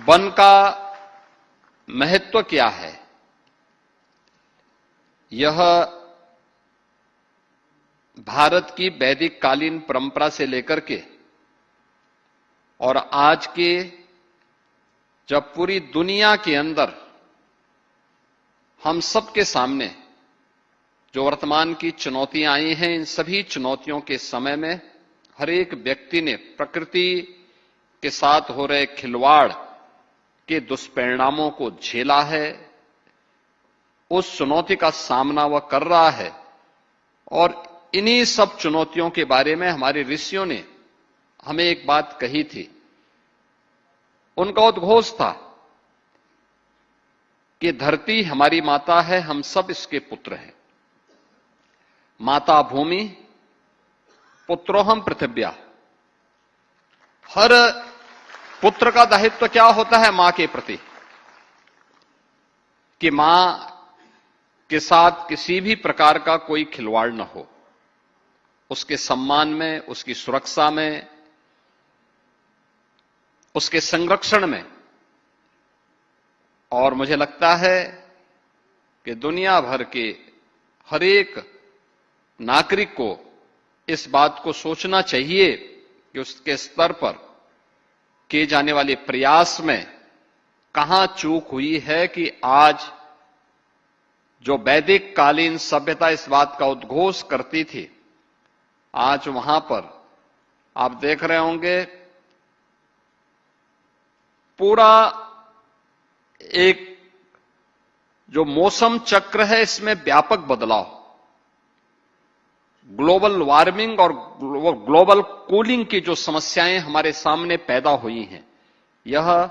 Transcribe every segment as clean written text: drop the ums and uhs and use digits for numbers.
One का महत्व क्या है, यह भारत की वैदिक कालीन परंपरा से लेकर के और आज के जब पूरी दुनिया के अंदर हम सबके सामने जो वर्तमान की चुनौतियां आई हैं, इन सभी चुनौतियों के समय में हर एक व्यक्ति ने प्रकृति के साथ हो रहे खिलवाड़ के दुष्परिणामों को झेला है। उस चुनौती का सामना वह कर रहा है और इन्हीं सब चुनौतियों के बारे में हमारे ऋषियों ने हमें एक बात कही थी। उनका उद्घोष था कि धरती हमारी माता है, हम सब इसके पुत्र हैं। माता भूमि पुत्रोहम पृथिव्या। हर पुत्र का दायित्व क्या होता है मां के प्रति, कि मां के साथ किसी भी प्रकार का कोई खिलवाड़ न हो, उसके सम्मान में, उसकी सुरक्षा में, उसके संरक्षण में। और मुझे लगता है कि दुनिया भर के हर एक नागरिक को इस बात को सोचना चाहिए कि उसके स्तर पर किए जाने वाले प्रयास में कहां चूक हुई है कि आज जो वैदिक कालीन सभ्यता इस बात का उद्घोष करती थी, आज वहां पर आप देख रहे होंगे पूरा एक जो मौसम चक्र है इसमें व्यापक बदलाव, ग्लोबल वार्मिंग और ग्लोबल कूलिंग की जो समस्याएं हमारे सामने पैदा हुई हैं, यह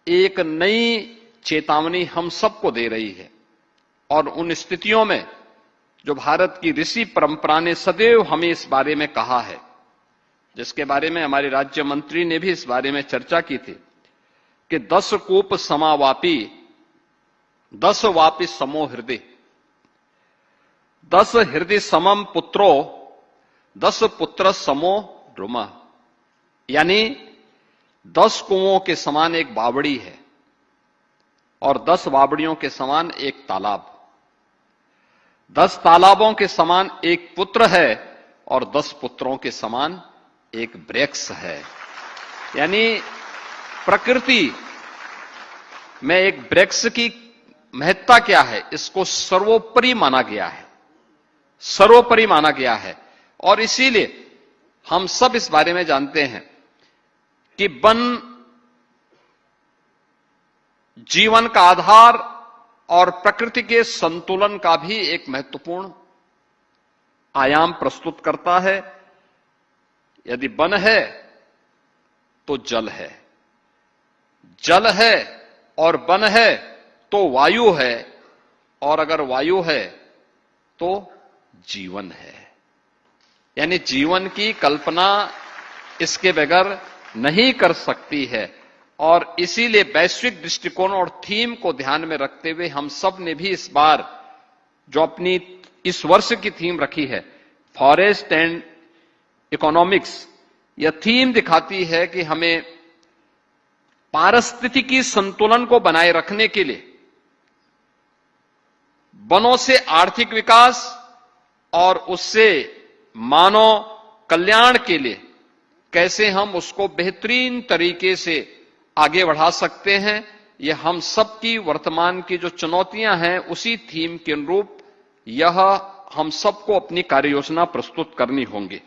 एक नई चेतावनी हम सबको दे रही है। और उन स्थितियों में जो भारत की ऋषि परंपरा ने सदैव हमें इस बारे में कहा है, जिसके बारे में हमारे राज्य मंत्री ने भी इस बारे में चर्चा की थी कि 10 कूप समावापी 10 वापि समो हृदय, 10 हृदय समम पुत्रो 10 पुत्र समो द्रुम। यानी 10 कुओं के समान एक बावड़ी है और 10 बावड़ियों के समान एक तालाब, 10 तालाबों के समान एक पुत्र है और 10 पुत्रों के समान एक वृक्ष है। यानी प्रकृति में एक वृक्ष की महत्ता क्या है, इसको सर्वोपरि माना गया है, सर्वोपरि माना गया है। और इसीलिए हम सब इस बारे में जानते हैं कि वन जीवन का आधार और प्रकृति के संतुलन का भी एक महत्वपूर्ण आयाम प्रस्तुत करता है। यदि वन है तो जल है, जल है और वन है तो वायु है, और अगर वायु है तो जीवन है। यानी जीवन की कल्पना इसके बगैर नहीं कर सकती है। और इसीलिए वैश्विक दृष्टिकोण और थीम को ध्यान में रखते हुए हम सब ने भी इस बार जो अपनी इस वर्ष की थीम रखी है, फॉरेस्ट एंड इकोनॉमिक्स, यह थीम दिखाती है कि हमें पारिस्थितिकी संतुलन को बनाए रखने के लिए वनों से आर्थिक विकास और उससे मानव कल्याण के लिए कैसे हम उसको बेहतरीन तरीके से आगे बढ़ा सकते हैं, यह हम सबकी वर्तमान की जो चुनौतियां हैं उसी थीम के अनुरूप यह हम सबको अपनी कार्य योजना प्रस्तुत करनी होंगी।